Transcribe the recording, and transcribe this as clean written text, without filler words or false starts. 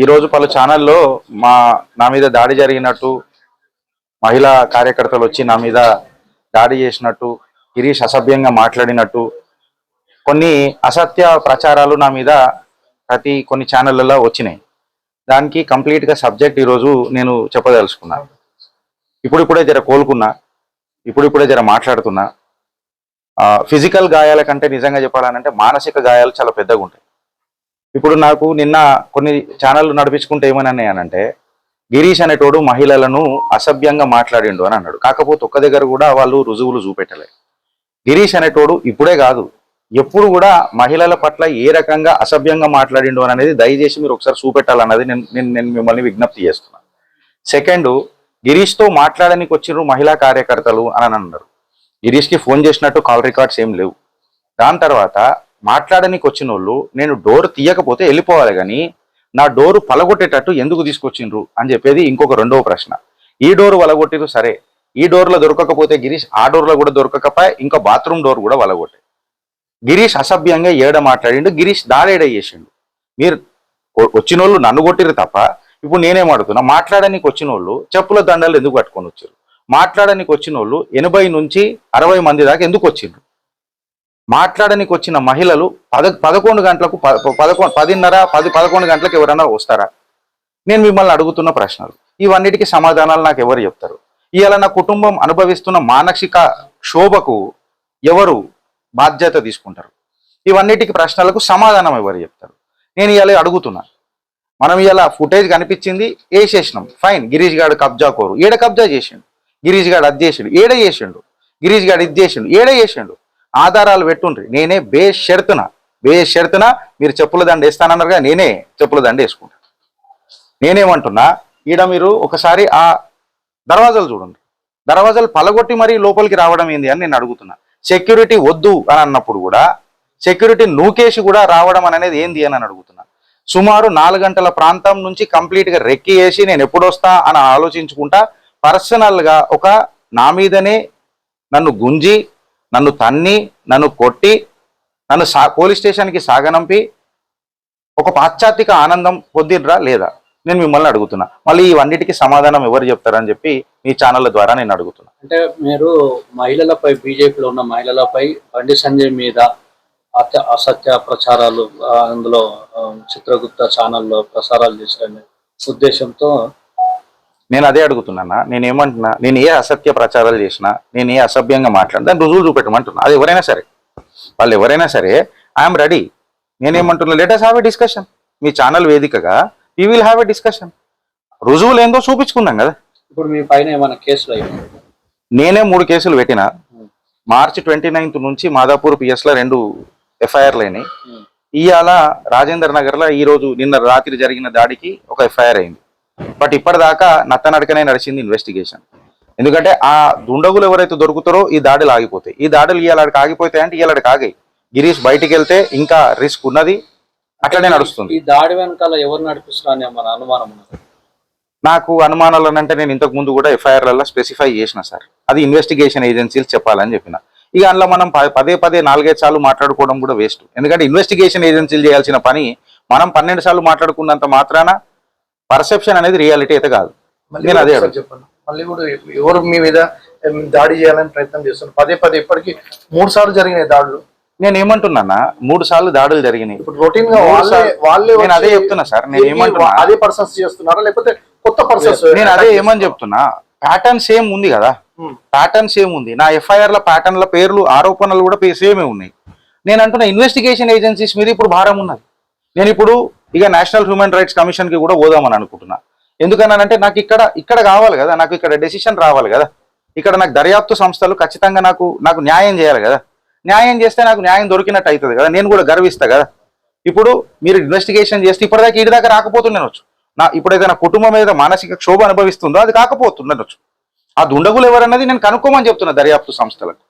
ఈరోజు పలు ఛానల్లో నా మీద దాడి జరిగినట్టు, మహిళా కార్యకర్తలు వచ్చి నా మీద దాడి చేసినట్టు, గిరీష్ అసభ్యంగా మాట్లాడినట్టు కొన్ని అసత్య ప్రచారాలు నా మీద కొన్ని ఛానళ్ళలో వచ్చినాయి. దానికి కంప్లీట్గా సబ్జెక్ట్ ఈరోజు నేను చెప్పదలుచుకున్నా. ఇప్పుడిప్పుడే జర కోలుకున్నా, ఇప్పుడిప్పుడే జర మాట్లాడుతున్నా. ఫిజికల్ గాయాల కంటే నిజంగా చెప్పాలనంటే మానసిక గాయాలు చాలా పెద్దగా ఉంటాయి. ఇప్పుడు నాకు నిన్న కొన్ని ఛానళ్ళు నడిపించుకుంటే ఏమన్నానంటే, గిరీష్ అనేటోడు మహిళలను అసభ్యంగా మాట్లాడిండు అని అన్నాడు. కాకపోతే ఒక్క దగ్గర కూడా వాళ్ళు రుజువులు చూపెట్టలేదు. గిరీష్ అనేటోడు ఇప్పుడే కాదు, ఎప్పుడు కూడా మహిళల పట్ల ఏ రకంగా అసభ్యంగా మాట్లాడిండు అని అనేది దయచేసి మీరు ఒకసారి చూపెట్టాలన్నది నేను మిమ్మల్ని విజ్ఞప్తి చేస్తున్నాను. సెకండ్, గిరీష్తో మాట్లాడడానికి వచ్చిన మహిళా కార్యకర్తలు అని అన్నారు. గిరీష్కి ఫోన్ చేసినట్టు కాల్ రికార్డ్స్ ఏం లేవు. దాని తర్వాత మాట్లాడడానికి వచ్చిన వాళ్ళు నేను డోర్ తీయకపోతే వెళ్ళిపోవాలి, కానీ నా డోరు పలగొట్టేటట్టు ఎందుకు తీసుకొచ్చిండ్రు అని చెప్పేది ఇంకొక రెండవ ప్రశ్న. ఈ డోరు వలగొట్టిరు సరే, ఈ డోర్లో దొరకకపోతే గిరీష్ ఆ డోర్లో కూడా దొరకకపోయి ఇంకా బాత్రూమ్ డోర్ కూడా వలగొట్టే. గిరీష్ అసభ్యంగా ఏడ మాట్లాడిండు, గిరీష్ దాడేడ చేసిండు. మీరు వచ్చిన వాళ్ళు నన్ను కొట్టిరు తప్ప ఇప్పుడు నేనేమడుతున్నా, మాట్లాడడానికి వచ్చిన వాళ్ళు చెప్పుల దండలు ఎందుకు పట్టుకొని వచ్చారు? మాట్లాడడానికి వచ్చిన వాళ్ళు 80 నుంచి 60 మంది దాకా ఎందుకు వచ్చిండ్రు? మాట్లాడడానికి వచ్చిన మహిళలు 11 గంటలకు 10:30 గంటలకు ఎవరైనా వస్తారా? నేను మిమ్మల్ని అడుగుతున్న ప్రశ్నలు ఇవన్నిటికీ సమాధానాలు నాకు ఎవరు చెప్తారు? ఇవాళ నా కుటుంబం అనుభవిస్తున్న మానసిక క్షోభకు ఎవరు బాధ్యత తీసుకుంటారు? ఇవన్నిటికీ ప్రశ్నలకు సమాధానం ఎవరు చెప్తారు? నేను ఇవాళ అడుగుతున్నా. మనం ఇవాళ ఫుటేజ్ కనిపించింది, వేసేసినాం, ఫైన్. గిరీష్ గారు కబ్జా కోరు, ఏడ కబ్జా చేసిండు? గిరీష్ గారు అది చేసిండు, ఏడ చేసిండు? గిరీష్ గారు ఇది చేసిండు, ఏడ చేసిండు? ఆధారాలు పెట్టుండ్రి. నేనే బేషరతున మీరు చెప్పుల దండ వేస్తానన్నారుగా, నేనే చెప్పుల దండ వేసుకుంటాను. నేనేమంటున్నా, ఈడ మీరు ఒకసారి ఆ దర్వాజాలు చూడండి. దర్వాజాలు పలగొట్టి మరీ లోపలికి రావడం ఏంది అని నేను అడుగుతున్నా. సెక్యూరిటీ వద్దు అని అన్నప్పుడు కూడా సెక్యూరిటీ నూకేసి కూడా రావడం అనేది ఏంది అని అడుగుతున్నా. సుమారు 4 గంటల ప్రాంతం నుంచి కంప్లీట్గా రెక్కి వేసి నేను ఎప్పుడు వస్తా అని ఆలోచించుకుంటా పర్సనల్గా నా మీదనే నన్ను గుంజి, నన్ను తన్ని, నన్ను కొట్టి, నన్ను పోలీస్ స్టేషన్కి సాగనంపి ఒక పాశ్చాత్తిక ఆనందం పొందినరా లేదా? నేను మిమ్మల్ని అడుగుతున్నా. మళ్ళీ ఇవన్నిటికీ సమాధానం ఎవరు చెప్తారని చెప్పి మీ ఛానళ్ళ ద్వారా నేను అడుగుతున్నా. అంటే మీరు మహిళలపై, బీజేపీలో ఉన్న మహిళలపై బండి సంజయ్ మీద అసత్య ప్రచారాలు అందులో చిత్రగుప్త ఛానల్లో ప్రసారాలు చేశారనే ఉద్దేశంతో నేను అదే అడుగుతున్నా. నేనేమంటున్నా, నేను ఏ అసత్య ప్రచారాలు చేసినా, నేను ఏ అసభ్యంగా మాట్లాడినా దాన్ని రుజువులు చూపెట్టమంటున్నా. అది ఎవరైనా సరే, వాళ్ళు ఎవరైనా సరే, ఐఎమ్ రెడీ. నేనేమంటున్నా, let us have a discussion. Me channel వేదికగా we will have a discussion. రుజువులు ఏందో చూపించుకున్నాం కదా. ఇప్పుడు మీ పైన ఏమైనా కేసులు అయ్యాయి? నేనే 3 కేసులు పెట్టిన. మార్చి 29 నుంచి మాదాపూర్ పిఎస్లో 2 ఎఫ్ఐఆర్లు అయినాయి. ఇవాళ రాజేంద్ర నగర్లో నిన్న రాత్రి జరిగిన దాడికి ఒక ఎఫ్ఐఆర్ అయింది. బట్ ఇప్పటిదాకా నత్తనడకనే నడిచింది ఇన్వెస్టిగేషన్. ఎందుకంటే ఆ దుండగులు ఎవరైతే దొరుకుతారో ఈ దాడులు ఆగిపోతాయి. ఈ దాడులు ఇవాళకి ఆగిపోతాయి అంటే ఇవాళకి ఆగాయి. గిరీష్ బయటికి వెళ్తే ఇంకా రిస్క్ ఉన్నది, అట్లనే నడుస్తుంది. ఈ దాడి వెనకాల ఎవరు నడిపిస్తున్నారని మన అనుమానం ఉన్నది. నాకు అనుమానాలు అంటే నేను ఇంతకు ముందు కూడా ఎఫ్ఐఆర్లలో స్పెసిఫై చేసిన సార్, అది ఇన్వెస్టిగేషన్ ఏజెన్సీలు చెప్పాలని చెప్పిన. ఇక అందులో మనం పదే 4-5 సార్లు మాట్లాడుకోవడం కూడా వేస్ట్. ఎందుకంటే ఇన్వెస్టిగేషన్ ఏజెన్సీలు చేయాల్సిన పని మనం 12 సార్లు మాట్లాడుకున్నంత మాత్రాన పర్సెప్షన్ అనేది రియాలిటీ అయితే కాదు. నేను అదే చెప్పండి. మళ్ళీ కూడా ఎవరు మీ మీద దాడి చేయాలని ప్రయత్నం చేస్తున్నారు? పదే ఇప్పటికీ 3 సార్లు జరిగినాయి దాడులు. నేను ఏమంటున్నా, 3 సార్లు దాడులు జరిగినాయి. ఇప్పుడు రొటీన్ గా వాళ్ళే నేను అదే చెప్తున్నా సార్. నేను ఏమంటున్నా, అదే పర్సన్స్ చేస్తున్నారా లేకపోతే కొత్త పర్సన్స్? నేను అదే ఏమని చెప్తున్నా, ప్యాటర్న్ సేమ్ ఉంది కదా, ప్యాటర్న్ సేమ్ ఉంది. నా ఎఫ్ఐఆర్ల ప్యాటర్న్ల పేర్లు, ఆరోపణలు కూడా సేమే ఉన్నాయి. నేను అంటున్నా ఇన్వెస్టిగేషన్ ఏజెన్సీస్ మీద ఇప్పుడు భారం ఉన్నది. నేను ఇప్పుడు ఇక నేషనల్ హ్యూమన్ రైట్స్ కమిషన్కి కూడా పోదామని అనుకుంటున్నా. ఎందుకన్నానంటే నాకు ఇక్కడ కావాలి కదా, నాకు ఇక్కడ డెసిషన్ రావాలి కదా. ఇక్కడ నాకు దర్యాప్తు సంస్థలు ఖచ్చితంగా నాకు న్యాయం చేయాలి కదా. న్యాయం చేస్తే నాకు న్యాయం దొరికినట్టు అవుతుంది కదా, నేను కూడా గర్విస్తా కదా. ఇప్పుడు మీరు ఇన్వెస్టిగేషన్ చేస్తే ఇప్పటిదాకా ఇటు దాకా రాకపోతుండేనొచ్చు. ఇప్పుడైతే నా కుటుంబం మీద మానసిక క్షోభ అనుభవిస్తుందో అది కాకపోతుండొచ్చు. ఆ దుండగులు ఎవరన్నది నేను కనుక్కోమని చెప్తున్నా దర్యాప్తు సంస్థలకు.